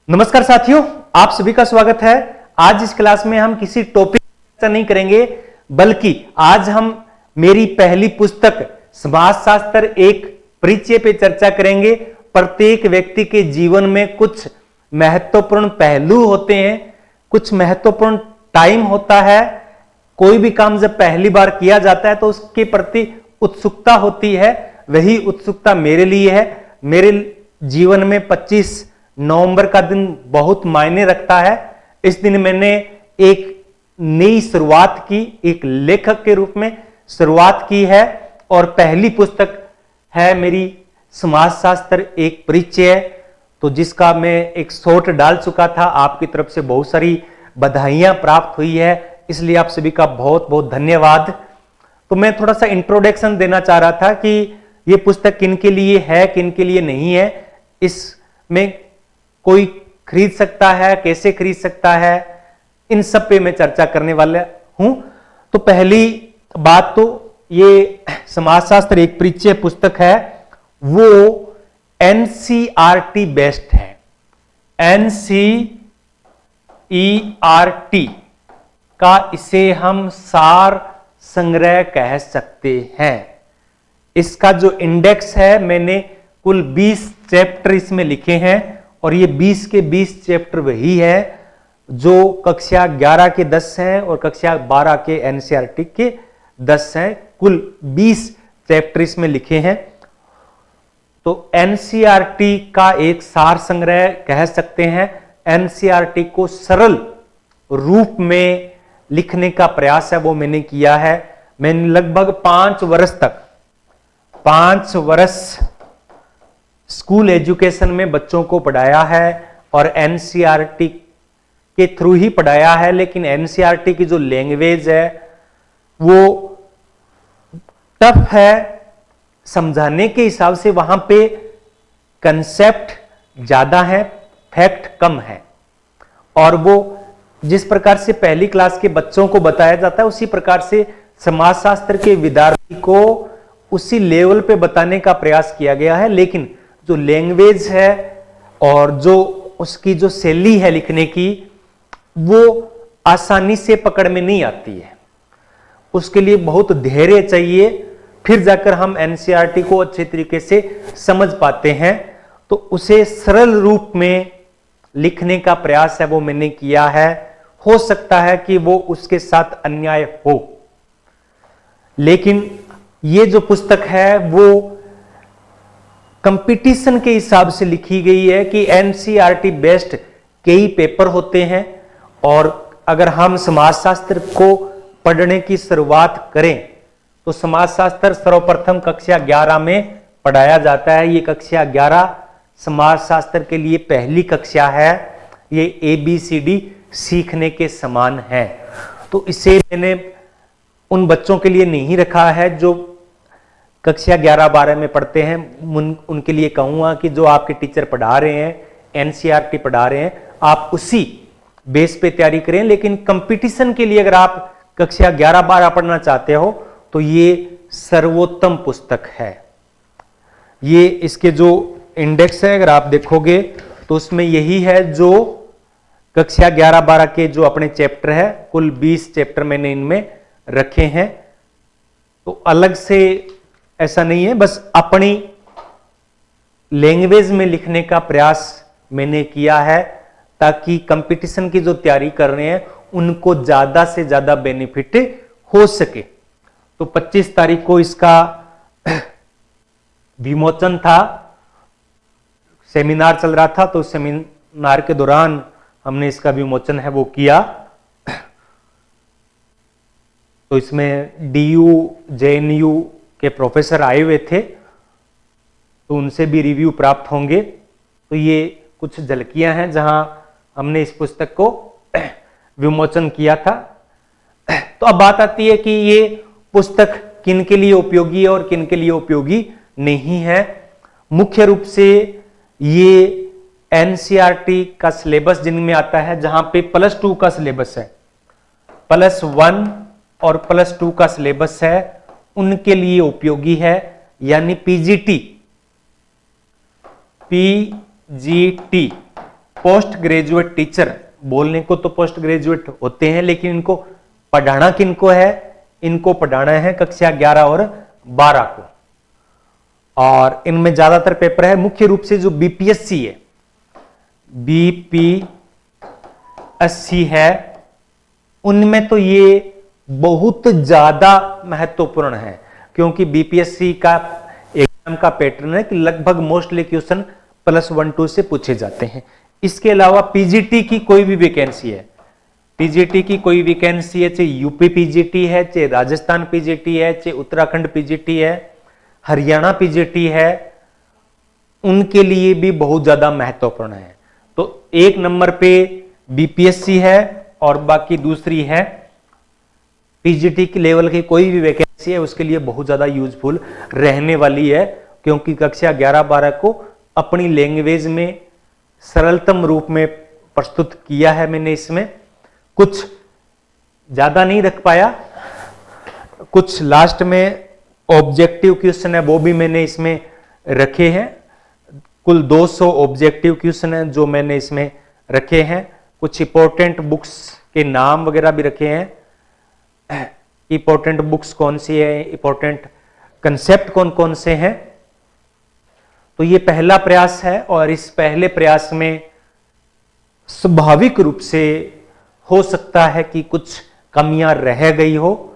नमस्कार साथियों, आप सभी का स्वागत है। आज इस क्लास में हम किसी टॉपिक पर चर्चा नहीं करेंगे, बल्कि आज हम मेरी पहली पुस्तक समाजशास्त्र एक परिचय पे चर्चा करेंगे। प्रत्येक व्यक्ति के जीवन में कुछ महत्वपूर्ण पहलू होते हैं, कुछ महत्वपूर्ण टाइम होता है। कोई भी काम जब पहली बार किया जाता है तो उसके प्रति उत्सुकता होती है। वही उत्सुकता मेरे लिए है। मेरे जीवन में 25 नवंबर का दिन बहुत मायने रखता है। इस दिन मैंने एक नई शुरुआत की, एक लेखक के रूप में शुरुआत की है और पहली पुस्तक है मेरी समाजशास्त्र एक परिचय, तो जिसका मैं एक शॉर्ट डाल चुका था। आपकी तरफ से बहुत सारी बधाइयां प्राप्त हुई है, इसलिए आप सभी का बहुत बहुत धन्यवाद। तो मैं थोड़ा सा इंट्रोडक्शन देना चाह रहा था कि ये पुस्तक किन के लिए है, किन के लिए नहीं है, इसमें कोई खरीद सकता है, कैसे खरीद सकता है, इन सब पे मैं चर्चा करने वाला हूं। तो पहली बात तो ये समाजशास्त्र एक परिचय पुस्तक है, वो एनसीईआरटी बेस्ड है। एनसीईआरटी का इसे हम सार संग्रह कह सकते हैं। इसका जो इंडेक्स है, मैंने कुल 20 चैप्टर इसमें लिखे हैं और ये 20 के 20 चैप्टर वही है जो कक्षा 11 के 10 हैं और कक्षा 12 के एनसीईआरटी के 10 हैं। कुल 20 चैप्टर इसमें लिखे हैं। तो एनसीईआरटी का एक सार संग्रह कह सकते हैं। एनसीईआरटी को सरल रूप में लिखने का प्रयास है वो मैंने किया है। मैंने लगभग 5 वर्ष स्कूल एजुकेशन में बच्चों को पढ़ाया है और एनसीईआरटी के थ्रू ही पढ़ाया है। लेकिन एनसीईआरटी की जो लैंग्वेज है वो टफ है समझाने के हिसाब से। वहां पे कंसेप्ट ज्यादा है, फैक्ट कम है, और वो जिस प्रकार से पहली क्लास के बच्चों को बताया जाता है उसी प्रकार से समाजशास्त्र के विद्यार्थी को उसी लेवल पे बताने का प्रयास किया गया है। लेकिन जो लैंग्वेज है और जो उसकी जो शैली है लिखने की, वो आसानी से पकड़ में नहीं आती है। उसके लिए बहुत धैर्य चाहिए, फिर जाकर हम एनसीईआरटी को अच्छे तरीके से समझ पाते हैं। तो उसे सरल रूप में लिखने का प्रयास है वो मैंने किया है। हो सकता है कि वो उसके साथ अन्याय हो, लेकिन ये जो पुस्तक है वो कंपटीशन के हिसाब से लिखी गई है कि एनसीईआरटी बेस्ड कई पेपर होते हैं, और अगर हम समाजशास्त्र को पढ़ने की शुरुआत करें तो समाजशास्त्र सर्वप्रथम कक्षा 11 में पढ़ाया जाता है। ये कक्षा 11 समाजशास्त्र के लिए पहली कक्षा है। ये ABCD सीखने के समान है। तो इसे मैंने उन बच्चों के लिए नहीं रखा है जो कक्षा 11-12 में पढ़ते हैं। उनके लिए कहूंगा कि जो आपके टीचर पढ़ा रहे हैं, एनसीईआरटी पढ़ा रहे हैं, आप उसी बेस पे तैयारी करें। लेकिन कंपटीशन के लिए अगर आप कक्षा 11-12 पढ़ना चाहते हो तो ये सर्वोत्तम पुस्तक है। ये इसके जो इंडेक्स है अगर आप देखोगे तो उसमें यही है जो कक्षा 11-12 के जो अपने चैप्टर है, कुल 20 चैप्टर मैंने इनमें रखे हैं। तो अलग से ऐसा नहीं है, बस अपनी लैंग्वेज में लिखने का प्रयास मैंने किया है ताकि कंपटीशन की जो तैयारी कर रहे हैं उनको ज्यादा से ज्यादा बेनिफिट हो सके। तो 25 तारीख को इसका विमोचन था, सेमिनार चल रहा था, तो सेमिनार के दौरान हमने इसका विमोचन है वो किया। तो इसमें DU JNU के प्रोफेसर आए हुए थे, तो उनसे भी रिव्यू प्राप्त होंगे। तो ये कुछ झलकियां हैं जहां हमने इस पुस्तक को विमोचन किया था। तो अब बात आती है कि ये पुस्तक किन के लिए उपयोगी है और किन के लिए उपयोगी नहीं है। मुख्य रूप से ये एनसीईआरटी का सिलेबस जिनमें आता है, जहां पे +2 का सिलेबस है, +1 और +2 का सिलेबस है, उनके लिए उपयोगी है। यानी पीजीटी पोस्ट ग्रेजुएट टीचर, बोलने को तो पोस्ट ग्रेजुएट होते हैं, लेकिन इनको पढ़ाना किनको है? इनको पढ़ाना है कक्षा 11 और 12 को। और इनमें ज्यादातर पेपर है, मुख्य रूप से जो बीपीएससी है, बीपीएससी है, उनमें तो ये बहुत ज्यादा महत्वपूर्ण है, क्योंकि बीपीएससी का एग्जाम का पैटर्न है कि लगभग मोस्टली क्वेश्चन +1-2 से पूछे जाते हैं। इसके अलावा पीजीटी की कोई भी वैकेंसी है, पीजीटी की कोई वैकेंसी है, चाहे यूपी पीजीटी है, चाहे राजस्थान पीजीटी है, चाहे उत्तराखंड पीजीटी है, हरियाणा पीजीटी है, उनके लिए भी बहुत ज्यादा महत्वपूर्ण है। तो एक नंबर पे बीपीएससी है और बाकी दूसरी है पीजीटी की लेवल की कोई भी वैकेंसी है, उसके लिए बहुत ज्यादा यूजफुल रहने वाली है, क्योंकि कक्षा 11-12 को अपनी लैंग्वेज में सरलतम रूप में प्रस्तुत किया है मैंने। इसमें कुछ ज्यादा नहीं रख पाया, कुछ लास्ट में ऑब्जेक्टिव क्वेश्चन है वो भी मैंने इसमें रखे हैं। कुल 200 ऑब्जेक्टिव क्वेश्चन है जो मैंने इसमें रखे हैं। कुछ इंपॉर्टेंट बुक्स के नाम वगैरह भी रखे हैं, इंपॉर्टेंट बुक्स कौन सी है, इंपॉर्टेंट कंसेप्ट कौन कौन से हैं। तो ये पहला प्रयास है और इस पहले प्रयास में स्वाभाविक रूप से हो सकता है कि कुछ कमियां रह गई हो,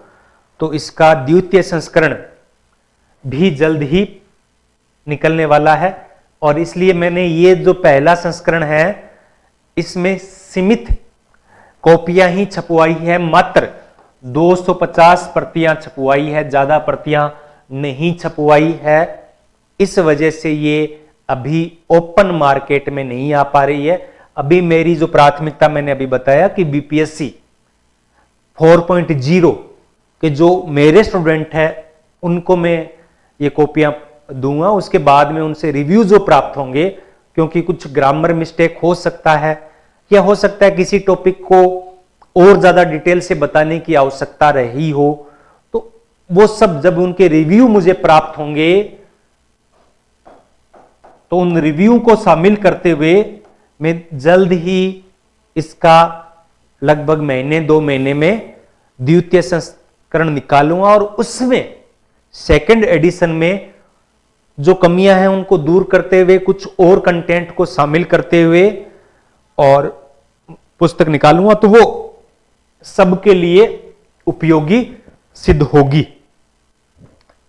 तो इसका द्वितीय संस्करण भी जल्द ही निकलने वाला है। और इसलिए मैंने ये जो पहला संस्करण है इसमें सीमित कॉपियां ही छपवाई है, मात्र 250 प्रतियां छपवाई है, ज्यादा प्रतियां नहीं छपवाई है। इस वजह से ये अभी ओपन मार्केट में नहीं आ पा रही है। अभी मेरी जो प्राथमिकता मैंने अभी बताया कि बीपीएससी 4.0 के जो मेरे स्टूडेंट हैं उनको मैं ये कॉपियां दूंगा, उसके बाद में उनसे रिव्यू जो प्राप्त होंगे, क्योंकि कुछ ग्रामर मिस्टेक हो सकता है या हो सकता है किसी टॉपिक को और ज्यादा डिटेल से बताने की आवश्यकता रही हो, तो वो सब जब उनके रिव्यू मुझे प्राप्त होंगे तो उन रिव्यू को शामिल करते हुए मैं जल्द ही इसका लगभग महीने 2 महीने में द्वितीय संस्करण निकालूंगा और उसमें सेकंड एडिशन में जो कमियां हैं उनको दूर करते हुए कुछ और कंटेंट को शामिल करते हुए और पुस्तक निकालूंगा, तो वो सबके लिए उपयोगी सिद्ध होगी।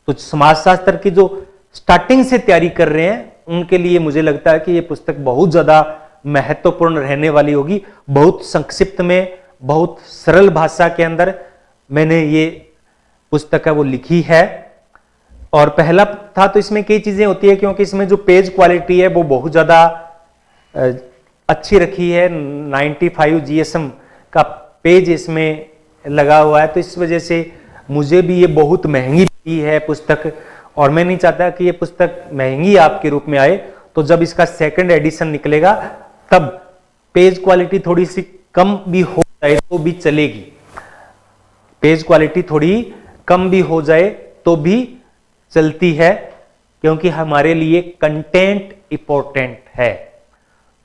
तो समाजशास्त्र की जो स्टार्टिंग से तैयारी कर रहे हैं उनके लिए मुझे लगता है कि ये पुस्तक बहुत ज्यादा महत्वपूर्ण रहने वाली होगी। बहुत संक्षिप्त में, बहुत सरल भाषा के अंदर मैंने ये पुस्तक है वो लिखी है। और पहला था तो इसमें कई चीजें होती है, क्योंकि इसमें जो पेज क्वालिटी है वो बहुत ज्यादा अच्छी रखी है। 95 GSM का पेज इसमें लगा हुआ है, तो इस वजह से मुझे भी ये बहुत महंगी पड़ी है पुस्तक, और मैं नहीं चाहता कि ये पुस्तक महंगी आपके रूप में आए। तो जब इसका सेकंड एडिशन निकलेगा तब पेज क्वालिटी थोड़ी सी कम भी हो जाए तो भी चलेगी, पेज क्वालिटी थोड़ी कम भी हो जाए तो भी चलती है, क्योंकि हमारे लिए कंटेंट इंपॉर्टेंट है।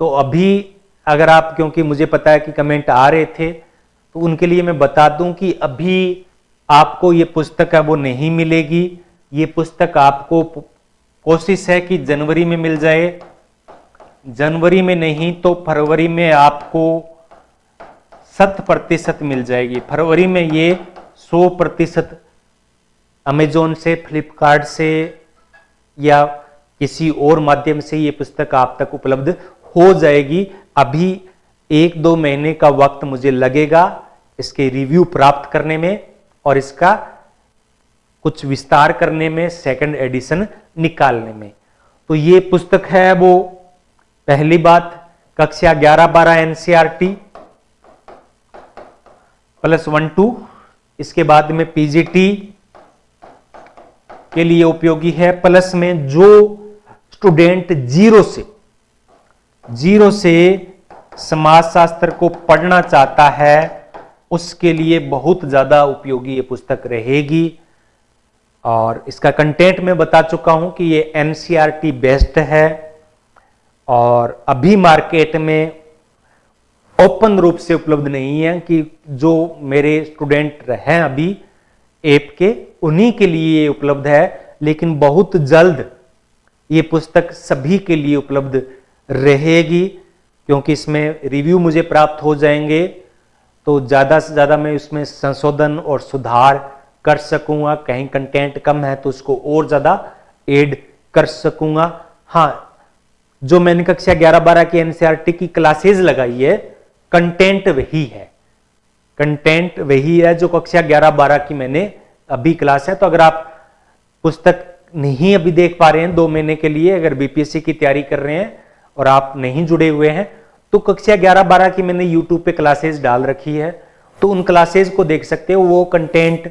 तो अभी अगर आप, क्योंकि मुझे पता है कि कमेंट आ रहे थे, तो उनके लिए मैं बता दूं कि अभी आपको ये पुस्तक है वो नहीं मिलेगी। ये पुस्तक आपको कोशिश है कि जनवरी में मिल जाए, जनवरी में नहीं तो फरवरी में आपको 100% मिल जाएगी। फरवरी में ये 100% अमेजोन से, फ्लिपकार्ट से या किसी और माध्यम से ये पुस्तक आप तक उपलब्ध हो जाएगी। अभी 1-2 महीने का वक्त मुझे लगेगा इसके रिव्यू प्राप्त करने में और इसका कुछ विस्तार करने में, सेकंड एडिशन निकालने में। तो ये पुस्तक है वो, पहली बात कक्षा 11-12 एनसीईआरटी +1-2, इसके बाद में पीजीटी के लिए उपयोगी है, प्लस में जो स्टूडेंट जीरो से समाजशास्त्र को पढ़ना चाहता है उसके लिए बहुत ज्यादा उपयोगी ये पुस्तक रहेगी। और इसका कंटेंट मैं बता चुका हूं कि ये एनसीईआरटी बेस्ड है और अभी मार्केट में ओपन रूप से उपलब्ध नहीं है, कि जो मेरे स्टूडेंट हैं अभी ऐप के, उन्हीं के लिए ये उपलब्ध है, लेकिन बहुत जल्द ये पुस्तक सभी के लिए उपलब्ध रहेगी, क्योंकि इसमें रिव्यू मुझे प्राप्त हो जाएंगे, तो ज़्यादा से ज़्यादा मैं इसमें संशोधन और सुधार कर सकूंगा। कहीं कंटेंट कम है तो उसको और ज़्यादा ऐड कर सकूंगा। हाँ, जो मैंने कक्षा 11-12 की एनसीईआरटी की क्लासेज लगाई है, कंटेंट वही है, कंटेंट वही है जो कक्षा 11-12 की मैंने अभी क्लास है। तो अगर आप पुस्तक नहीं अभी देख पा रहे हैं 2 महीने के लिए, अगर बीपीएससी की तैयारी कर रहे हैं और आप नहीं जुड़े हुए हैं, तो कक्षा 11-12 की मैंने यूट्यूब पे क्लासेस डाल रखी है, तो उन क्लासेस को देख सकते हो। वो कंटेंट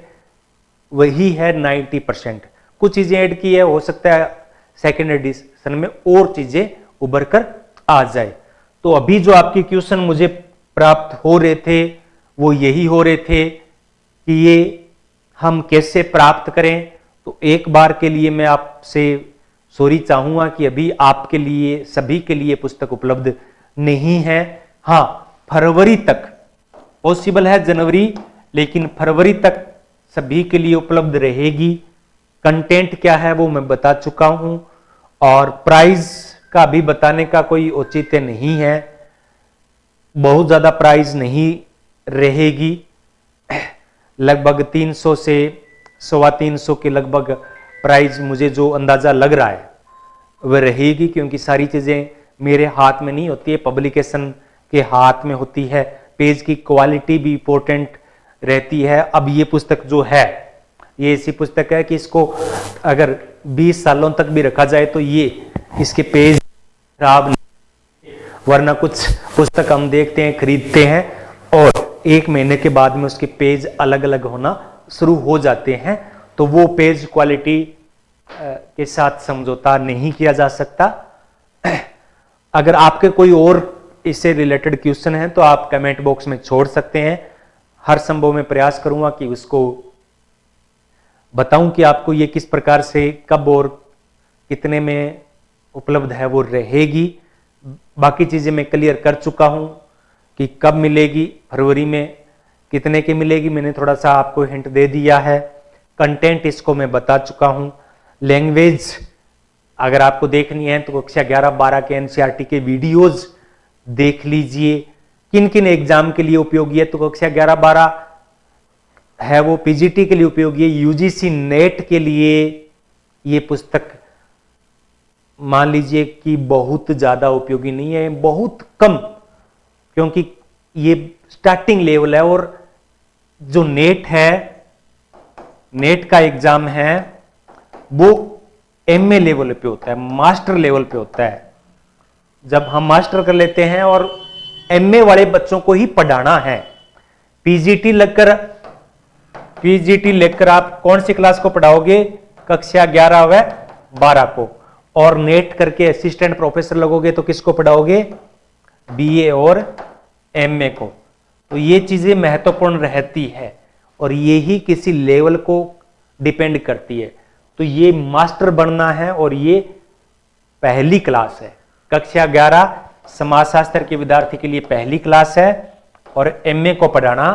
वही है 90%। कुछ चीजें ऐड की है, हो सकता है सेकेंड एडिशन में और चीजें उभर कर आ जाए। तो अभी जो आपके क्वेश्चन मुझे प्राप्त हो रहे थे वो यही हो रहे थे कि ये हम कैसे प्राप्त करें। तो एक बार के लिए मैं आपसे सॉरी चाहूंगा कि अभी आपके लिए, सभी के लिए पुस्तक उपलब्ध नहीं है। हाँ, फरवरी तक पॉसिबल है, जनवरी, लेकिन फरवरी तक सभी के लिए उपलब्ध रहेगी। कंटेंट क्या है वो मैं बता चुका हूं, और प्राइस का भी बताने का कोई औचित्य नहीं है, बहुत ज्यादा प्राइस नहीं रहेगी। लगभग 300 से 325 के लगभग प्राइस मुझे जो अंदाजा लग रहा है वह रहेगी, क्योंकि सारी चीजें मेरे हाथ में नहीं होती है, पब्लिकेशन के हाथ में होती है। पेज की क्वालिटी भी इंपॉर्टेंट रहती है। अब ये पुस्तक जो है, ये ऐसी पुस्तक है कि इसको अगर 20 सालों तक भी रखा जाए तो ये इसके पेज खराब नहीं, वरना कुछ पुस्तक हम देखते हैं, खरीदते हैं और 1 महीने के बाद में उसके पेज अलग अलग होना शुरू हो जाते हैं, तो वो पेज क्वालिटी के साथ समझौता नहीं किया जा सकता। अगर आपके कोई और इससे रिलेटेड क्वेश्चन है तो आप कमेंट बॉक्स में छोड़ सकते हैं। हर संभव मैं प्रयास करूंगा कि उसको बताऊं कि आपको ये किस प्रकार से, कब और कितने में उपलब्ध है वो रहेगी। बाकी चीजें मैं क्लियर कर चुका हूं कि कब मिलेगी, फरवरी में कितने की मिलेगी, मैंने थोड़ा सा आपको हिंट दे दिया है। कंटेंट इसको मैं बता चुका हूं। लैंग्वेज अगर आपको देखनी है तो कक्षा 11-12 के एनसीईआरटी के वीडियोज देख लीजिए। किन किन एग्जाम के लिए उपयोगी है, तो कक्षा 11-12 है वो पीजीटी के लिए उपयोगी है। यूजीसी नेट के लिए ये पुस्तक मान लीजिए कि बहुत ज्यादा उपयोगी नहीं है, बहुत कम, क्योंकि ये स्टार्टिंग लेवल है। और जो नेट है, नेट का एग्जाम है वो एमए लेवल पे होता है, मास्टर लेवल पे होता है। जब हम मास्टर कर लेते हैं और एमए वाले बच्चों को ही पढ़ाना है, पीजीटी लेकर आप कौन सी क्लास को पढ़ाओगे, कक्षा 11 व 12 को। और नेट करके असिस्टेंट प्रोफेसर लगोगे तो किसको पढ़ाओगे, बीए और एमए को। तो ये चीजें महत्वपूर्ण रहती है और यही किसी लेवल को डिपेंड करती है। तो ये मास्टर बनना है और ये पहली क्लास है। कक्षा 11 समाजशास्त्र के विद्यार्थी के लिए पहली क्लास है और एमए को पढ़ाना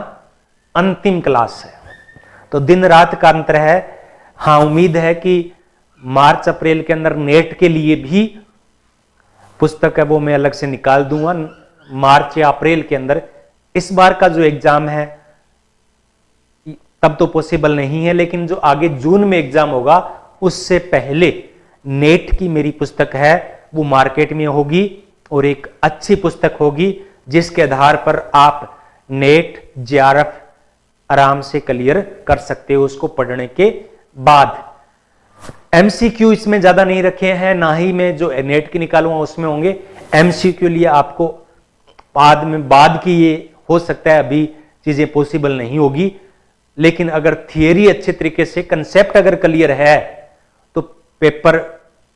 अंतिम क्लास है। तो दिन रात का अंतर है। हाँ, उम्मीद है कि मार्च अप्रैल के अंदर नेट के लिए भी पुस्तक है वो मैं अलग से निकाल दूंगा, मार्च या अप्रैल के अंदर। इस बार का जो एग्जाम है तब तो पॉसिबल नहीं है, लेकिन जो आगे जून में एग्जाम होगा उससे पहले नेट की मेरी पुस्तक है वो मार्केट में होगी और एक अच्छी पुस्तक होगी जिसके आधार पर आप नेट जेआरएफ आराम से क्लियर कर सकते हो उसको पढ़ने के बाद। एमसीक्यू इसमें ज्यादा नहीं रखे हैं, ना ही मैं जो नेट की निकालूंगा उसमें होंगे। एमसीक्यू लिए आपको बाद की ये हो सकता है, अभी चीजें पॉसिबल नहीं होगी, लेकिन अगर थियरी अच्छे तरीके से, कंसेप्ट अगर क्लियर है तो पेपर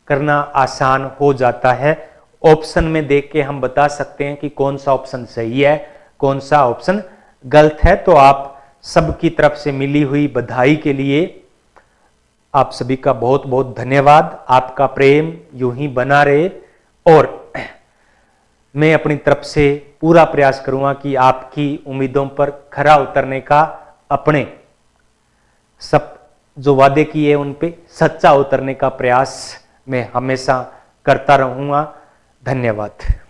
करना आसान हो जाता है। ऑप्शन में देख के हम बता सकते हैं कि कौन सा ऑप्शन सही है, कौन सा ऑप्शन गलत है। तो आप सबकी तरफ से मिली हुई बधाई के लिए आप सभी का बहुत बहुत धन्यवाद। आपका प्रेम यूं ही बना रहे और मैं अपनी तरफ से पूरा प्रयास करूंगा कि आपकी उम्मीदों पर खरा उतरने का, अपने सब जो वादे किए उन पे सच्चा उतरने का प्रयास मैं हमेशा करता रहूंगा। धन्यवाद।